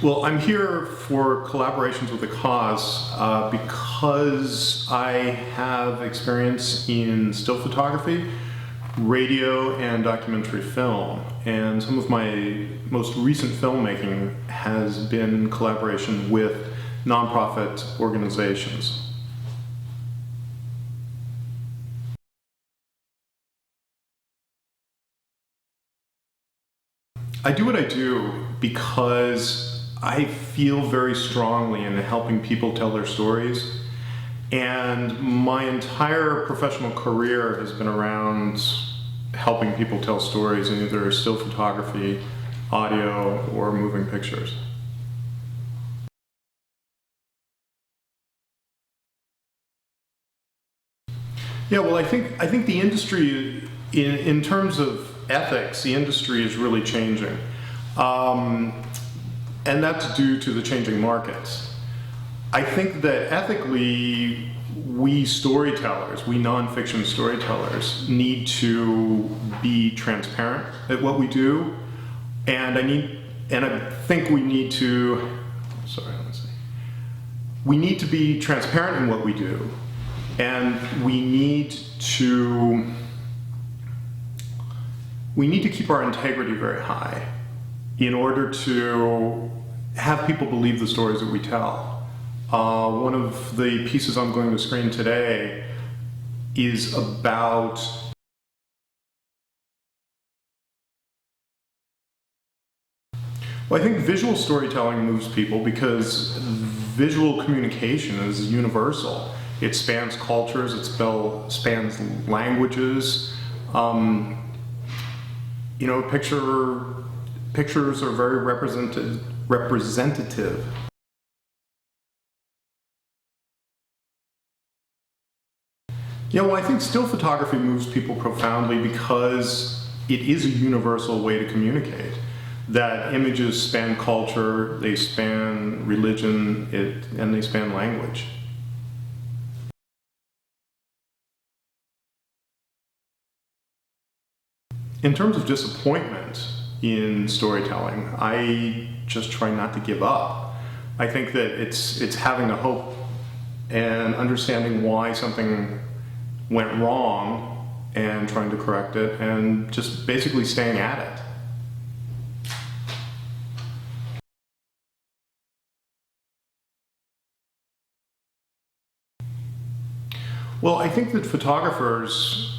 Well, I'm here for collaborations with the cause because I have experience in still photography, radio, and documentary film. And some of my most recent filmmaking has been in collaboration with nonprofit organizations. I do what I do because I feel very strongly in helping people tell their stories, and my entire professional career has been around helping people tell stories in either still photography, audio, or moving pictures. Yeah, well, I think the industry, in terms of ethics, the industry is really changing. And that's due to the changing markets. I think that ethically, we storytellers, we nonfiction storytellers, need to be transparent at what we do, and I think we need to. We need to be transparent in what we do, and we need to keep our integrity very high in order to have people believe the stories that we tell. One of the pieces I'm going to screen today is about I think visual storytelling moves people because visual communication is universal. It spans cultures, it spans languages. Pictures are very representative. Yeah, well, I think still photography moves people profoundly because it is a universal way to communicate. That images span culture, they span religion, and they span language. In terms of disappointment in storytelling, I just try not to give up. I think that it's having the hope and understanding why something went wrong and trying to correct it and just basically staying at it. Well, I think that photographers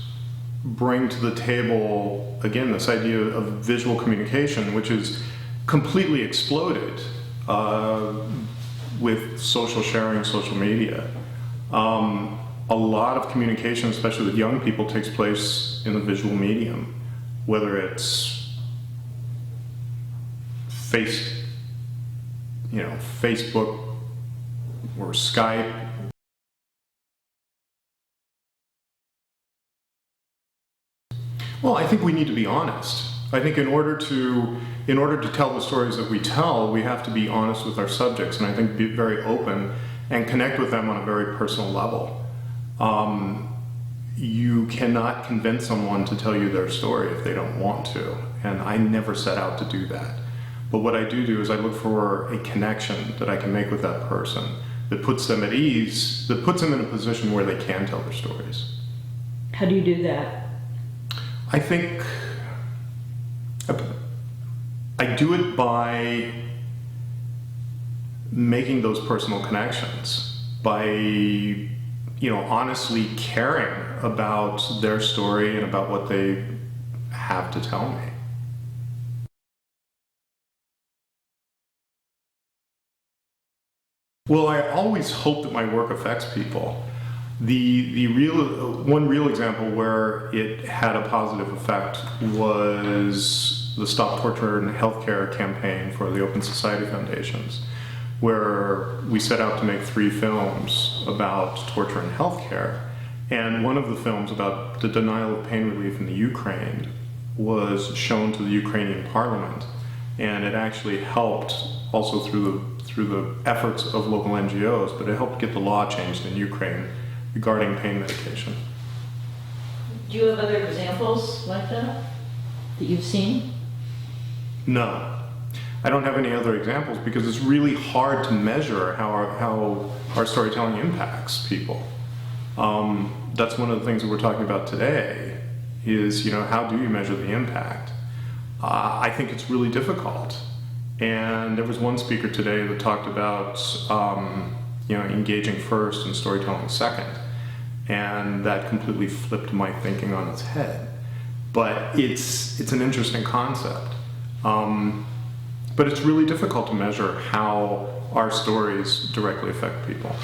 bring to the table, again, this idea of visual communication, which is completely exploded with social sharing, social media. A lot of communication, especially with young people, takes place in the visual medium, whether it's Facebook or Skype. Well, I think we need to be honest. I think in order to tell the stories that we tell, we have to be honest with our subjects, and I think be very open and connect with them on a very personal level. You cannot convince someone to tell you their story if they don't want to, and I never set out to do that. But what I do is I look for a connection that I can make with that person that puts them at ease, that puts them in a position where they can tell their stories. How do you do that? I think I do it by making those personal connections, by honestly caring about their story and about what they have to tell me. Well, I always hope that my work affects people. One real example where it had a positive effect was the Stop Torture in Healthcare campaign for the Open Society Foundations, where we set out to make 3 films about torture in healthcare. And one of the films about the denial of pain relief in the Ukraine was shown to the Ukrainian parliament. And it actually helped also through the efforts of local NGOs, but it helped get the law changed in Ukraine regarding pain medication. Do you have other examples like that you've seen? No. I don't have any other examples because it's really hard to measure how our storytelling impacts people. That's one of the things that we're talking about today is, how do you measure the impact? I think it's really difficult. And there was one speaker today that talked about, engaging first and storytelling second. And that completely flipped my thinking on its head. But it's an interesting concept. But it's really difficult to measure how our stories directly affect people.